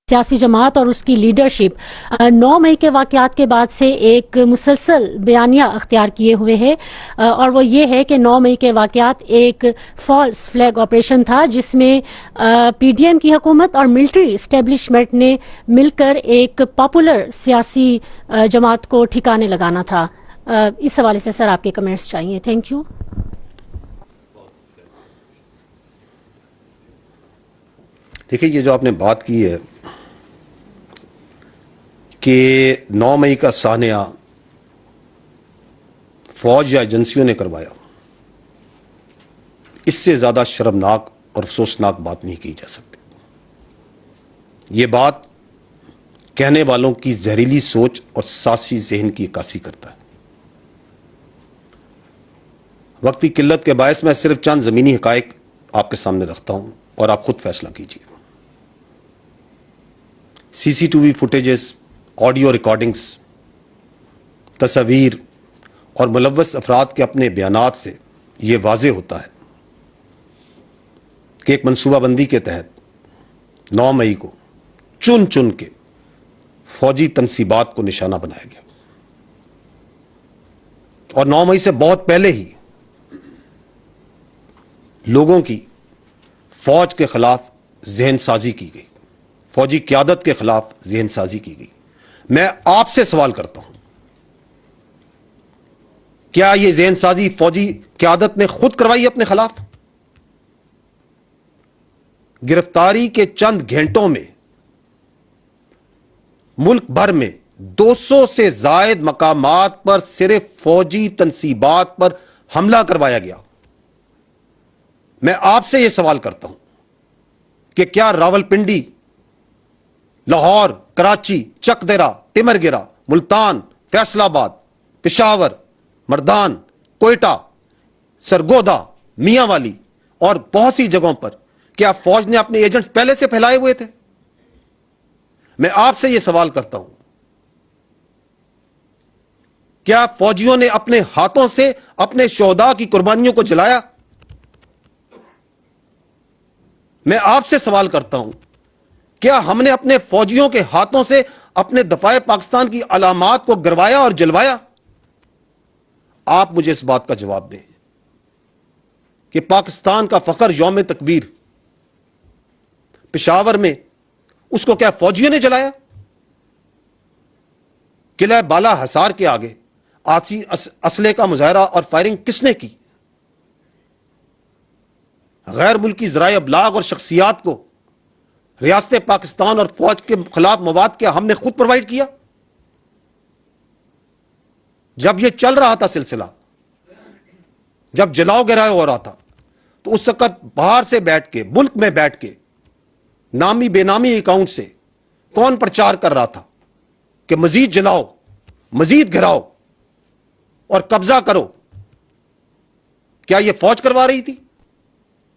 سیاسی جماعت اور اس کی لیڈرشپ 9 مئی کے واقعات کے بعد سے ایک مسلسل بیانیہ اختیار کیے ہوئے ہے اور وہ یہ ہے کہ 9 مئی کے واقعات ایک فالس فلیگ آپریشن تھا جس میں پی ڈی ایم کی حکومت اور ملٹری اسٹیبلشمنٹ نے مل کر ایک پاپولر سیاسی جماعت کو ٹھکانے لگانا تھا. اس حوالے سے سر آپ کے کمنٹس چاہیے. Thank you. دیکھیے یہ جو آپ نے بات کی ہے کہ 9 مئی کا سانحہ فوج یا ایجنسیوں نے کروایا، اس سے زیادہ شرمناک اور افسوسناک بات نہیں کی جا سکتی. یہ بات کہنے والوں کی زہریلی سوچ اور سازشی ذہن کی عکاسی کرتا ہے. وقت کی قلت کے باعث میں صرف چند زمینی حقائق آپ کے سامنے رکھتا ہوں اور آپ خود فیصلہ کیجیے. C C T V footages, audio recordings, تصاویر اور ملوث افراد کے اپنے بیانات سے یہ واضح ہوتا ہے کہ ایک منصوبہ بندی کے تحت 9 مئی کو چن چن کے فوجی تنصیبات کو نشانہ بنایا گیا اور 9 مئی سے بہت پہلے ہی لوگوں کی فوج کے خلاف ذہن سازی کی گئی، فوجی قیادت کے خلاف ذہن سازی کی گئی. میں آپ سے سوال کرتا ہوں، کیا یہ ذہن سازی فوجی قیادت نے خود کروائی اپنے خلاف؟ گرفتاری کے چند گھنٹوں میں ملک بھر میں 200 سے زائد مقامات پر صرف فوجی تنصیبات پر حملہ کروایا گیا. میں آپ سے یہ سوال کرتا ہوں کہ کیا راولپنڈی، لاہور، کراچی، چک دیرہ، ٹمر گرہ، ملتان، فیصل آباد، پشاور، مردان، کوئٹہ، سرگودا، میاں والی اور بہت سی جگہوں پر کیا فوج نے اپنے ایجنٹس پہلے سے پھیلائے ہوئے تھے؟ میں آپ سے یہ سوال کرتا ہوں، کیا فوجیوں نے اپنے ہاتھوں سے اپنے شہداء کی قربانیوں کو جلایا؟ میں آپ سے سوال کرتا ہوں، کیا ہم نے اپنے فوجیوں کے ہاتھوں سے اپنے دفاع پاکستان کی علامات کو گروایا اور جلوایا؟ آپ مجھے اس بات کا جواب دیں کہ پاکستان کا فخر یوم تکبیر پشاور میں اس کو کیا فوجیوں نے جلایا؟ قلعہ بالا حصار کے آگے آتی اسلحے کا مظاہرہ اور فائرنگ کس نے کی؟ غیر ملکی ذرائع ابلاغ اور شخصیات کو ریاست پاکستان اور فوج کے خلاف مواد کیا ہم نے خود پرووائڈ کیا؟ جب یہ چل رہا تھا سلسلہ، جب جلاؤ گراؤ ہو رہا تھا، تو اس وقت باہر سے بیٹھ کے، ملک میں بیٹھ کے نامی بے نامی اکاؤنٹ سے کون پرچار کر رہا تھا کہ مزید جلاؤ، مزید گھراؤ اور قبضہ کرو؟ کیا یہ فوج کروا رہی تھی؟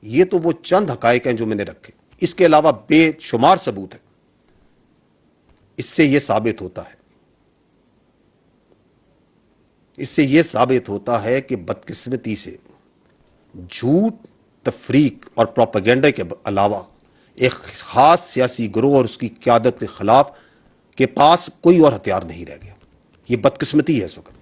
یہ تو وہ چند حقائق ہیں جو میں نے رکھے، اس کے علاوہ بے شمار ثبوت ہے. اس سے یہ ثابت ہوتا ہے کہ بدقسمتی سے جھوٹ، تفریق اور پروپیگنڈا کے علاوہ ایک خاص سیاسی گروہ اور اس کی قیادت کے خلاف کے پاس کوئی اور ہتھیار نہیں رہ گیا. یہ بدقسمتی ہے اس وقت.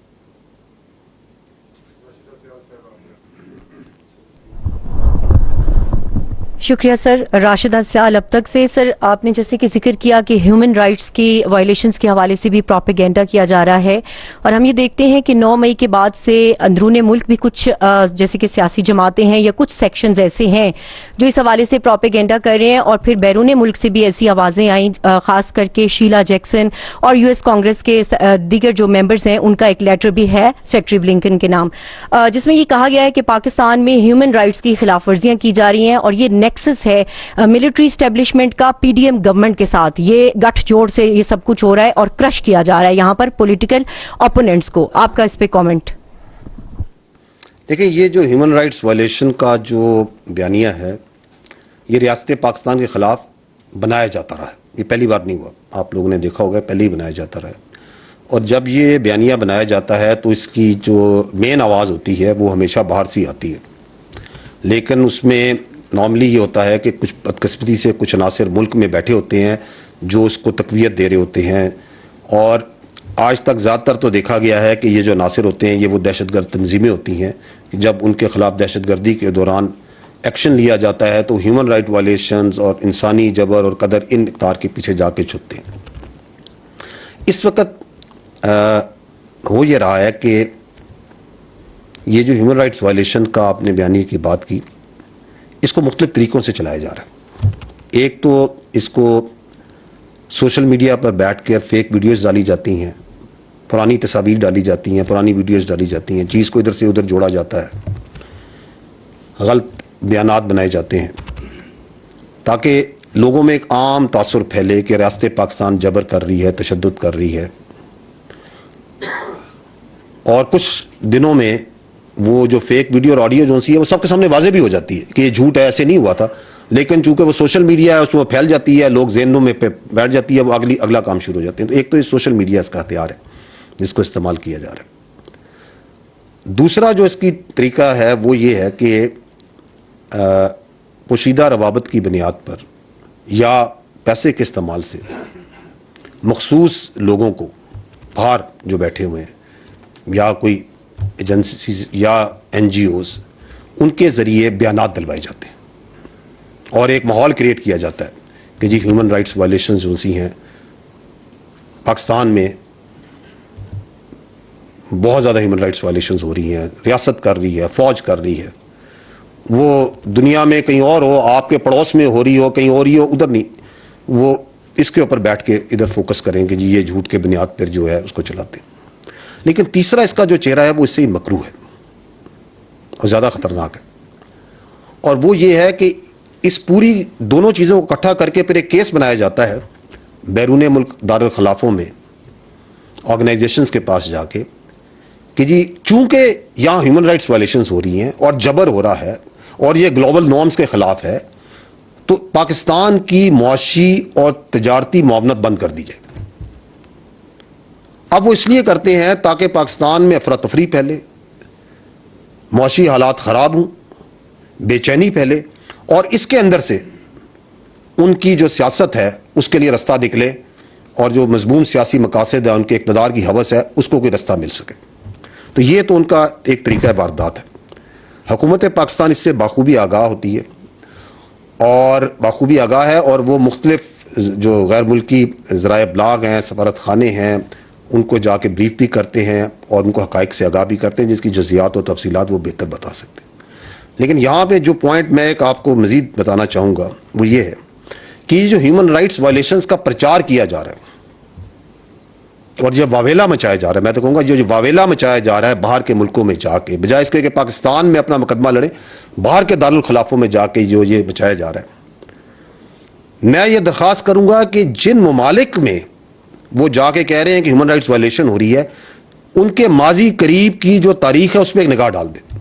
شکریہ سر. راشدہ سیال اب تک سے. سر آپ نے جیسے کہ ذکر کیا کہ ہیومن رائٹس کی وائلیشنز کے حوالے سے بھی پروپیگنڈا کیا جا رہا ہے، اور ہم یہ دیکھتے ہیں کہ 9 مئی کے بعد سے اندرون ملک بھی کچھ جیسے کہ سیاسی جماعتیں ہیں یا کچھ سیکشنز ایسے ہیں جو اس حوالے سے پروپیگنڈا کر رہے ہیں، اور پھر بیرون ملک سے بھی ایسی آوازیں آئیں، خاص کر کے شیلا جیکسن اور یو ایس کانگریس کے دیگر جو ممبرز ہیں ان کا ایک لیٹر بھی ہے سیکرٹری بلنکن کے نام، جس میں یہ کہا گیا ہے کہ پاکستان میں ہیومن رائٹس کی خلاف ورزیاں کی جا رہی ہیں اور یہ نیکسس ہے ملٹری اسٹیبلشمنٹ کا پی ڈی ایم گورنمنٹ کے ساتھ. یہ گٹھ جوڑ سے یہ سب کچھ ہو رہا ہے اور کرش کیا جا رہا ہے یہاں پر پولیٹیکل اپوننٹس کو. آپ کا اس پہ کامنٹ؟ دیکھیں، یہ جو ہیومن رائٹس وائلیشن کا جو بیانیہ ہے یہ ریاست پاکستان کے خلاف بنایا جاتا رہا ہے. یہ پہلی بار نہیں ہوا، آپ لوگوں نے دیکھا ہوگا پہلے ہی بنایا جاتا رہا ہے. اور جب یہ بیانیہ بنایا جاتا ہے تو اس کی جو مین آواز ہوتی ہے وہ ہمیشہ باہر سے ہی آتی ہے، لیکن اس میں نارملی یہ ہوتا ہے کہ کچھ بدقسمتی سے کچھ عناصر ملک میں بیٹھے ہوتے ہیں جو اس کو تقویت دے رہے ہوتے ہیں. اور آج تک زیادہ تر تو دیکھا گیا ہے کہ یہ جو عناصر ہوتے ہیں یہ وہ دہشت گرد تنظیمیں ہوتی ہیں کہ جب ان کے خلاف دہشت گردی کے دوران ایکشن لیا جاتا ہے تو ہیومن رائٹ وائلیشنز اور انسانی جبر اور قدر ان اقدار کے پیچھے جا کے چھپتے ہیں. اس وقت ہو یہ رہا ہے کہ یہ جو ہیومن رائٹس وائلیشن کا آپ نے بیانیے کی بات کی, اس کو مختلف طریقوں سے چلایا جا رہا ہے. ایک تو اس کو سوشل میڈیا پر بیٹھ کر فیک ویڈیوز ڈالی جاتی ہیں, پرانی تصاویر ڈالی جاتی ہیں, پرانی ویڈیوز ڈالی جاتی ہیں, چیز کو ادھر سے ادھر جوڑا جاتا ہے, غلط بیانات بنائے جاتے ہیں تاکہ لوگوں میں ایک عام تاثر پھیلے کہ ریاست پاکستان جبر کر رہی ہے, تشدد کر رہی ہے. اور کچھ دنوں میں وہ جو فیک ویڈیو اور آڈیو جو سی ہے وہ سب کے سامنے واضح بھی ہو جاتی ہے کہ یہ جھوٹ ہے, ایسے نہیں ہوا تھا, لیکن چونکہ وہ سوشل میڈیا ہے اس میں پھیل جاتی ہے, لوگ ذہنوں میں بیٹھ جاتی ہے, وہ اگلا کام شروع ہو جاتے ہیں. تو ایک تو یہ سوشل میڈیا اس کا ہتھیار ہے جس کو استعمال کیا جا رہا ہے. دوسرا جو اس کی طریقہ ہے وہ یہ ہے کہ پوشیدہ روابط کی بنیاد پر یا پیسے کے استعمال سے مخصوص لوگوں کو باہر جو بیٹھے ہوئے ہیں یا کوئی ایجنسیز یا این جی اوز, ان کے ذریعے بیانات دلوائے جاتے ہیں اور ایک ماحول کریٹ کیا جاتا ہے کہ جی ہیومن رائٹس وائلیشنز جو سی ہیں پاکستان میں بہت زیادہ ہیومن رائٹس وائلیشنز ہو رہی ہیں, ریاست کر رہی ہے, فوج کر رہی ہے, وہ دنیا میں کہیں اور ہو, آپ کے پڑوس میں ہو رہی ہو, کہیں اور ہی ہو, ادھر نہیں, وہ اس کے اوپر بیٹھ کے ادھر فوکس کریں کہ جی یہ جھوٹ کے بنیاد پر جو ہے اس کو چلاتے ہیں. لیکن تیسرا اس کا جو چہرہ ہے وہ اس سے ہی مکروہ ہے اور زیادہ خطرناک ہے, اور وہ یہ ہے کہ اس پوری دونوں چیزوں کو اکٹھا کر کے پھر ایک کیس بنایا جاتا ہے بیرون ملک دارالخلافوں میں آرگنائزیشنز کے پاس جا کے کہ جی چونکہ یہاں ہیومن رائٹس وائلیشنز ہو رہی ہیں اور جبر ہو رہا ہے اور یہ گلوبل نارمز کے خلاف ہے, تو پاکستان کی معاشی اور تجارتی معاونت بند کر دی جائے. اب وہ اس لیے کرتے ہیں تاکہ پاکستان میں افراتفری پھیلے, معاشی حالات خراب ہوں, بے چینی پھیلے, اور اس کے اندر سے ان کی جو سیاست ہے اس کے لیے رستہ نکلے, اور جو مضمون سیاسی مقاصد ہے, ان کے اقتدار کی ہوس ہے, اس کو کوئی رستہ مل سکے. تو یہ تو ان کا ایک طریقہ واردات ہے. حکومت پاکستان اس سے بخوبی آگاہ ہوتی ہے اور بخوبی آگاہ ہے, اور وہ مختلف جو غیر ملکی ذرائع ابلاغ ہیں, سفارت خانے ہیں, ان کو جا کے بریف بھی کرتے ہیں اور ان کو حقائق سے آگاہ بھی کرتے ہیں جس کی جزیات و تفصیلات وہ بہتر بتا سکتے ہیں. لیکن یہاں پہ جو پوائنٹ میں ایک آپ کو مزید بتانا چاہوں گا وہ یہ ہے کہ یہ جو ہیومن رائٹس وائلیشنز کا پرچار کیا جا رہا ہے اور یہ واویلا مچایا جا رہا ہے, میں تو کہوں گا جو واویلا مچایا جا رہا ہے باہر کے ملکوں میں جا کے, بجائے اس کے کہ پاکستان میں اپنا مقدمہ لڑیں, باہر کے دارالخلافوں میں جا کے جو یہ مچایا جا رہا ہے. میں یہ درخواست کروں گا کہ جن ممالک میں وہ جا کے کہہ رہے ہیں کہ ہیومن رائٹس وائلیشن ہو رہی ہے, ان کے ماضی قریب کی جو تاریخ ہے اس پہ ایک نگاہ ڈال دیں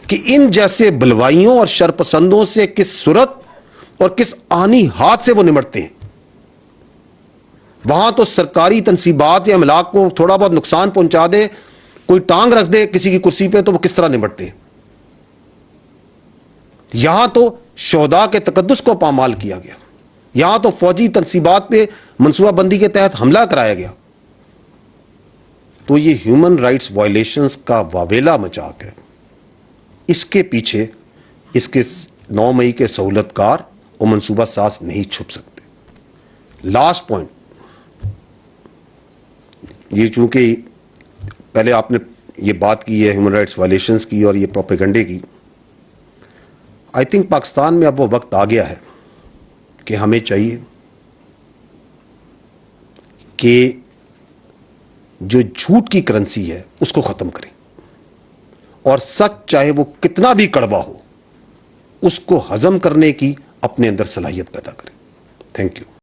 کہ ان جیسے بلوائیوں اور شرپسندوں سے کس صورت اور کس آنی ہاتھ سے وہ نمٹتے ہیں. وہاں تو سرکاری تنصیبات یا املاک کو تھوڑا بہت نقصان پہنچا دے, کوئی ٹانگ رکھ دے کسی کی کرسی پہ, تو وہ کس طرح نمٹتے ہیں. یہاں تو شہداء کے تقدس کو پامال کیا گیا, یہاں تو فوجی تنصیبات پہ منصوبہ بندی کے تحت حملہ کرایا گیا. تو یہ ہیومن رائٹس وائلیشنز کا واویلا مچا کے اس کے پیچھے اس کے 9 مئی کے سہولت کار اور منصوبہ ساز نہیں چھپ سکتے. لاسٹ پوائنٹ, یہ چونکہ پہلے آپ نے یہ بات کی ہے ہیومن رائٹس وائلیشنز کی اور یہ پروپیگنڈے کی, آئی تھنک پاکستان میں اب وہ وقت آ گیا ہے کہ ہمیں چاہیے کہ جو جھوٹ کی کرنسی ہے اس کو ختم کریں, اور سچ چاہے وہ کتنا بھی کڑوا ہو اس کو ہضم کرنے کی اپنے اندر صلاحیت پیدا کریں. Thank you.